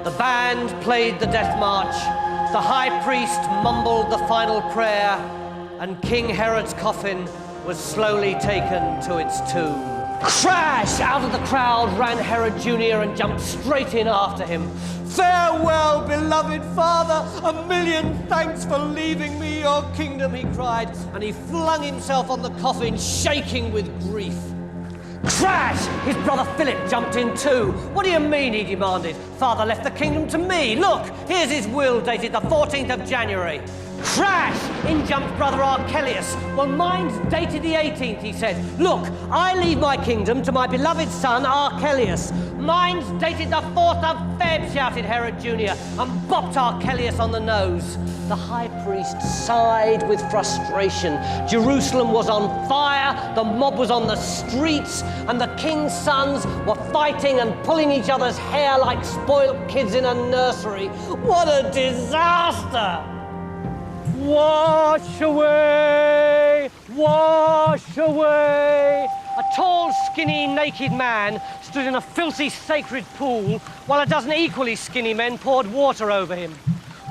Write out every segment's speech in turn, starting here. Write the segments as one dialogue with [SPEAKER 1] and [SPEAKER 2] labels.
[SPEAKER 1] The band played the death march, the high priest mumbled the final prayer, and King Herod's coffin was slowly taken to its tomb. Crash! Out of the crowd ran Herod Jr. and jumped straight in after him. "Farewell, beloved father! A million thanks for leaving me your kingdom," he cried, and he flung himself on the coffin, shaking with grief. Crash! His brother Philip jumped in too. "What do you mean?" he demanded. "Father left the kingdom to me. Look, here's his will dated the 14th of January. Crash! In jumped brother Archelaus. "Well, mine's dated the 18th, he said. "Look, I leave my kingdom to my beloved son Archelaus. "Mine's dated the 4th of Feb, shouted Herod Jr. and bopped Archelaus on the nose. The high priest sighed with frustration. Jerusalem was on fire, the mob was on the streets, and the king's sons were fighting and pulling each other's hair like spoiled kids in a nursery. What a disaster! "Wash away! Wash away!" A tall, skinny, naked man stood in a filthy, sacred pool while a dozen equally skinny men poured water over him.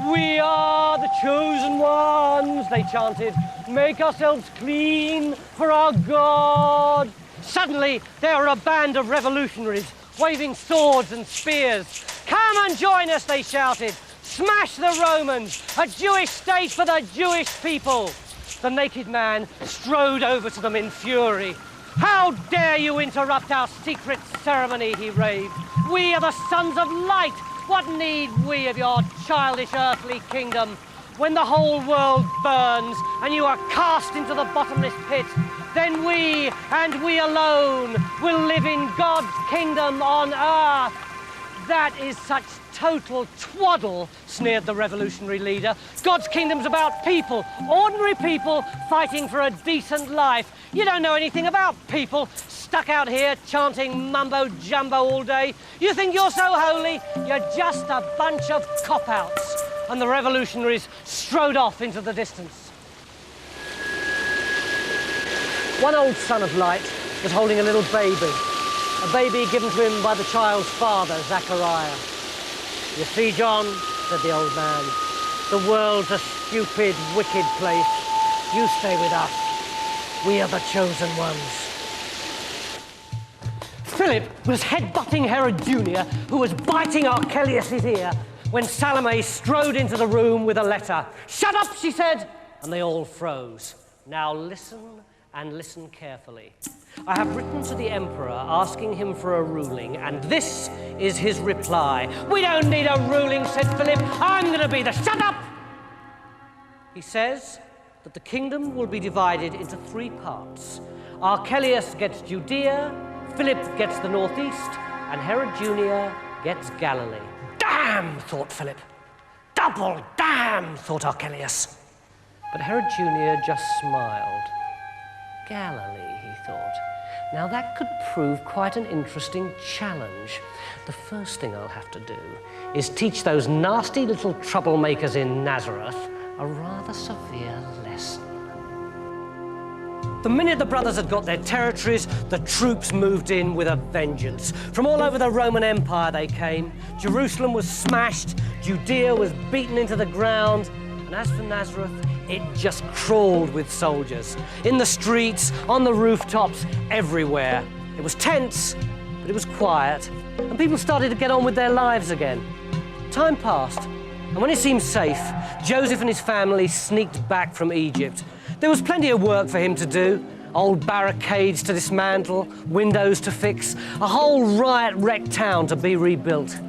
[SPEAKER 1] "We are the chosen ones," they chanted. "Make ourselves clean for our God." Suddenly, there were a band of revolutionaries waving swords and spears. "Come and join us," they shouted. "Smash the Romans! A Jewish state for the Jewish people!" The naked man strode over to them in fury. "How dare you interrupt our secret ceremony," he raved. "We are the sons of light. What need we of your childish earthly kingdom? When the whole world burns and you are cast into the bottomless pit, then we, and we alone, will live in God's kingdom on earth." "That is such total twaddle," sneered the revolutionary leader. "God's kingdom's about people, ordinary people fighting for a decent life. You don't know anything about people, stuck out here chanting mumbo-jumbo all day. You think you're so holy? You're just a bunch of cop-outs." And the revolutionaries strode off into the distance. One old son of light was holding a little baby given to him by the child's father, Zachariah. "You see, John," said the old man, "the world's a stupid, wicked place. You stay with us. We are the chosen ones." Philip was headbutting Herod Jr., who was biting Archelaus' ear, when Salome strode into the room with a letter. "Shut up," she said, and they all froze. "Now listen, and listen carefully. I have written to the Emperor asking him for a ruling, and this is his reply." "We don't need a ruling," said Philip. "I'm going to be the..." "Shut up!" He says that the kingdom will be divided into 3 parts. Archelaus gets Judea, Philip gets the northeast, and Herod Jr. gets Galilee. "Damn," thought Philip. "Double damn," thought Archelaus. But Herod Jr. just smiled. Galilee, he thought. Now that could prove quite an interesting challenge. The first thing I'll have to do is teach those nasty little troublemakers in Nazareth a rather severe lesson. The minute the brothers had got their territories, the troops moved in with a vengeance. From all over the Roman Empire they came. Jerusalem was smashed, Judea was beaten into the ground, and as for Nazareth, it just crawled with soldiers. In the streets, on the rooftops, everywhere. It was tense, but it was quiet, and people started to get on with their lives again. Time passed, and when it seemed safe, Joseph and his family sneaked back from Egypt. There was plenty of work for him to do. Old barricades to dismantle, windows to fix, a whole riot-wrecked town to be rebuilt.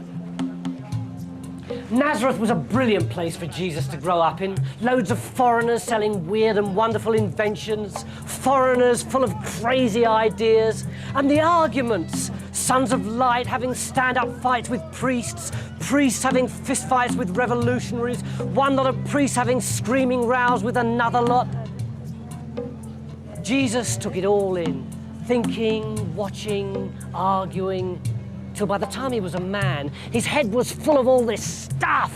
[SPEAKER 1] Nazareth was a brilliant place for Jesus to grow up in. Loads of foreigners selling weird and wonderful inventions, foreigners full of crazy ideas, and the arguments. Sons of light having stand-up fights with priests, priests having fistfights with revolutionaries, one lot of priests having screaming rows with another lot. Jesus took it all in, thinking, watching, arguing, till by the time he was a man, his head was full of all this stuff.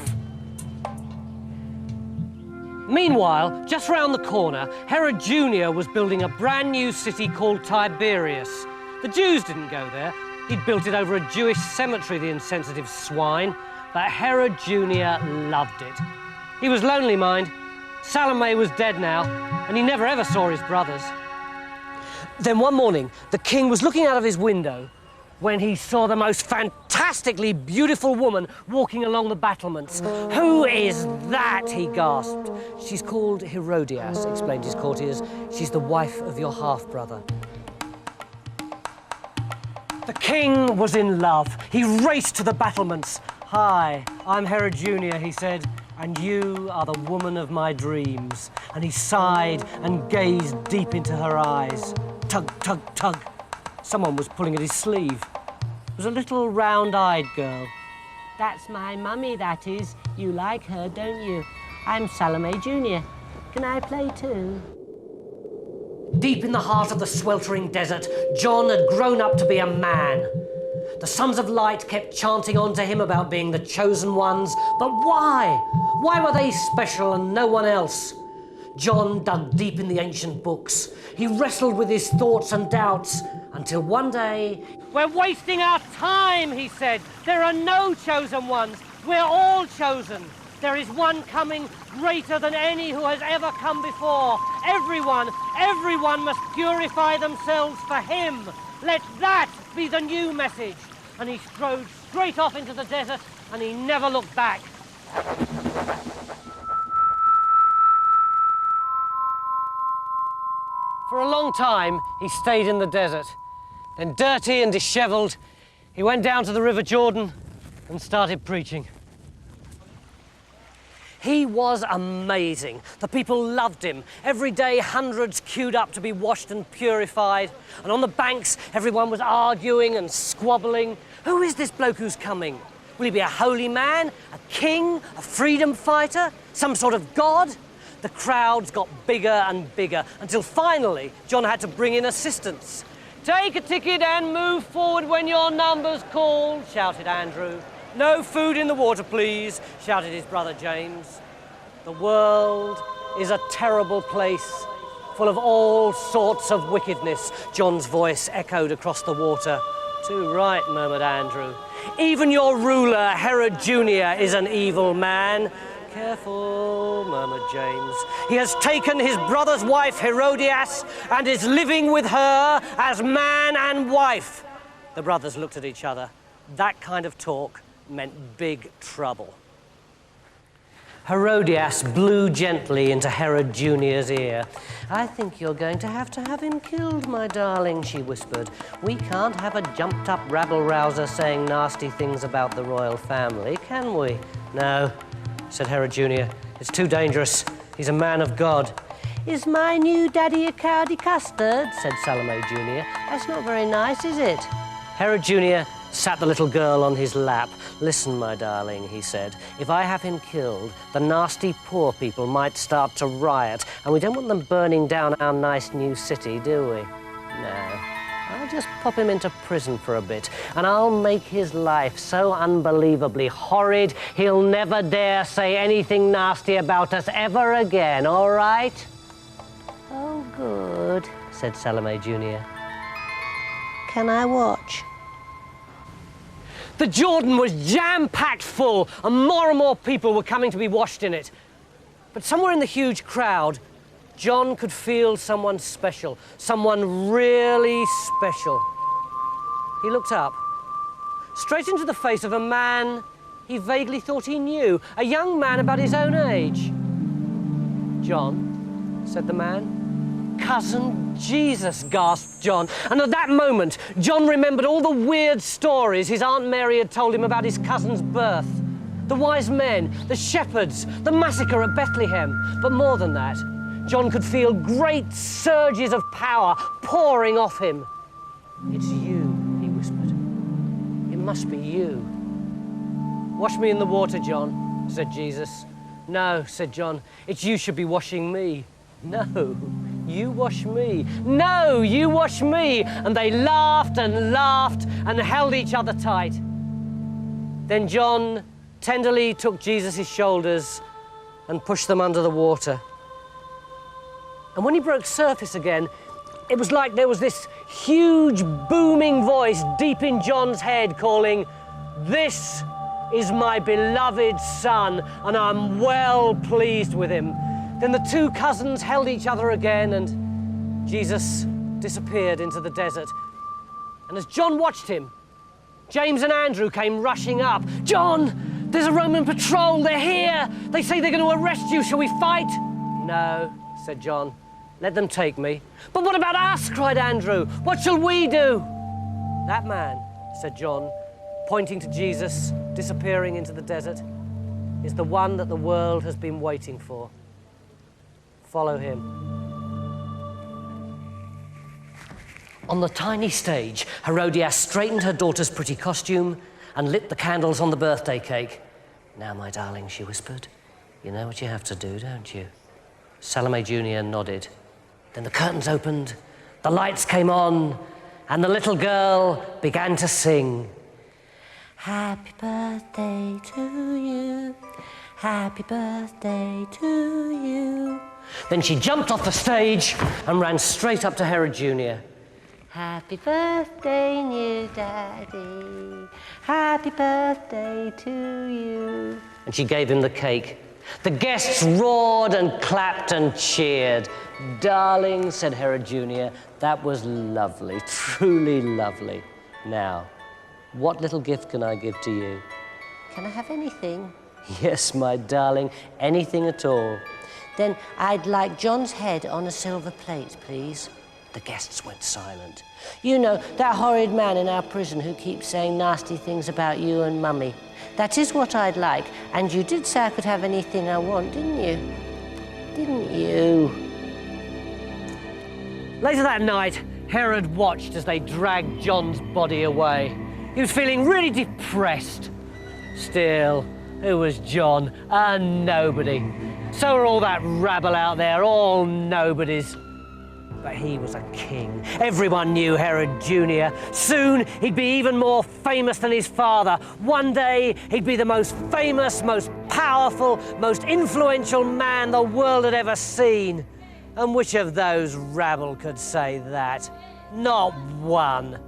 [SPEAKER 1] Meanwhile, just round the corner, Herod Jr. was building a brand new city called Tiberias. The Jews didn't go there. He'd built it over a Jewish cemetery, the insensitive swine. But Herod Jr. loved it. He was lonely, mind. Salome was dead now, and he never ever saw his brothers. Then one morning, the king was looking out of his window when he saw the most fantastically beautiful woman walking along the battlements. "Who is that?" he gasped. "She's called Herodias," explained his courtiers. "She's the wife of your half-brother." The king was in love. He raced to the battlements. "Hi, I'm Herod Jr.," he said, "and you are the woman of my dreams." And he sighed and gazed deep into her eyes. Tug, tug, tug. Someone was pulling at his sleeve. It was a little round-eyed girl. "That's my mummy, that is. You like her, don't you? I'm Salome Jr. Can I play too?" Deep in the heart of the sweltering desert, John had grown up to be a man. The sons of light kept chanting on to him about being the chosen ones. But why? Why were they special and no one else? John dug deep in the ancient books. He wrestled with his thoughts and doubts until one day... "We're wasting our time," he said. "There are no chosen ones. We're all chosen. There is one coming greater than any who has ever come before. Everyone must purify themselves for him. Let that be the new message." And he strode straight off into the desert, and he never looked back. For a long time, he stayed in the desert. Then, dirty and dishevelled, he went down to the River Jordan and started preaching. He was amazing. The people loved him. Every day, hundreds queued up to be washed and purified. And on the banks, everyone was arguing and squabbling. Who is this bloke who's coming? Will he be a holy man, a king, a freedom fighter, some sort of god? The crowds got bigger and bigger until finally John had to bring in assistance. "Take a ticket and move forward when your number's called," shouted Andrew. "No food in the water, please," shouted his brother James. The world is a terrible place, full of all sorts of wickedness, John's voice echoed across the water. "Too right," murmured Andrew. "Even your ruler, Herod Jr., is an evil man." "Careful," murmured James. "He has taken his brother's wife, Herodias, and is living with her as man and wife." The brothers looked at each other. That kind of talk meant big trouble. Herodias blew gently into Herod Jr.'s ear. "I think you're going to have him killed, my darling," she whispered. "We can't have a jumped-up rabble-rouser saying nasty things about the royal family, can we?" "No," said Herod Jr. "It's too dangerous. He's a man of God." "Is my new daddy a cowdy custard?" said Salome Jr. "That's not very nice, is it?" Herod Jr. sat the little girl on his lap. "Listen, my darling," he said. "If I have him killed, the nasty poor people might start to riot, and we don't want them burning down our nice new city, do we? No. I'll just pop him into prison for a bit, and I'll make his life so unbelievably horrid, he'll never dare say anything nasty about us ever again, all right?" "Oh, good," said Salome Jr. "Can I watch?" The Jordan was jam-packed full, and more people were coming to be washed in it. But somewhere in the huge crowd, John could feel someone special, someone really special. He looked up, straight into the face of a man he vaguely thought he knew, a young man about his own age. "John," said the man. "Cousin Jesus," gasped John. And at that moment, John remembered all the weird stories his Aunt Mary had told him about his cousin's birth. The wise men, the shepherds, the massacre at Bethlehem. But more than that, John could feel great surges of power pouring off him. "It's you," he whispered. "It must be you." "Wash me in the water, John," said Jesus. "No," said John, "it's you should be washing me." "No, you wash me." "No, you wash me." And they laughed and laughed and held each other tight. Then John tenderly took Jesus' shoulders and pushed them under the water. And when he broke surface again, it was like there was this huge booming voice deep in John's head calling, "This is my beloved son, and I'm well pleased with him." Then the two cousins held each other again, and Jesus disappeared into the desert. And as John watched him, James and Andrew came rushing up. "John, there's a Roman patrol, they're here. They say they're going to arrest you, shall we fight?" "No," said John, "let them take me." "But what about us?" cried Andrew. "What shall we do?" "That man," said John, pointing to Jesus disappearing into the desert, "is the one that the world has been waiting for. Follow him." On the tiny stage, Herodias straightened her daughter's pretty costume and lit the candles on the birthday cake. "Now, my darling," she whispered, "you know what you have to do, don't you?" Salome Jr. nodded. Then the curtains opened, the lights came on, and the little girl began to sing. "Happy birthday to you, happy birthday to you." Then she jumped off the stage and ran straight up to Herod Jr. "Happy birthday, new daddy, happy birthday to you." And she gave him the cake. The guests roared and clapped and cheered. "Darling," said Herod Jr., "that was lovely, truly lovely. Now, what little gift can I give to you?" "Can I have anything?" "Yes, my darling, anything at all." "Then I'd like John's head on a silver plate, please." The guests went silent. "You know, that horrid man in our prison who keeps saying nasty things about you and Mummy. That is what I'd like. And you did say I could have anything I want, didn't you? Didn't you?" Later that night, Herod watched as they dragged John's body away. He was feeling really depressed. Still, who was John? A nobody. So were all that rabble out there, all nobodies. But he was a king. Everyone knew Herod Jr. Soon, he'd be even more famous than his father. One day, he'd be the most famous, most powerful, most influential man the world had ever seen. And which of those rabble could say that? Not one.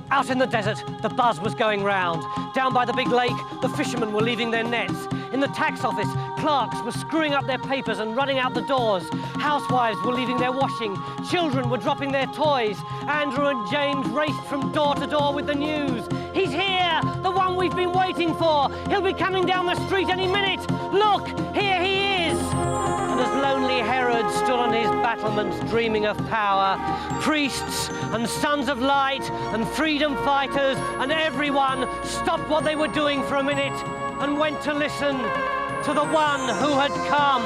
[SPEAKER 1] Out in the desert, the buzz was going round. Down by the big lake, the fishermen were leaving their nets. In the tax office, clerks were screwing up their papers and running out the doors. Housewives were leaving their washing. Children were dropping their toys. Andrew and James raced from door to door with the news. "He's here, the one we've been waiting for. He'll be coming down the street any minute. Look, here he is." And as lonely Herod stood on his battlements dreaming of power, priests and sons of light and freedom fighters and everyone stopped what they were doing for a minute and went to listen to the one who had come.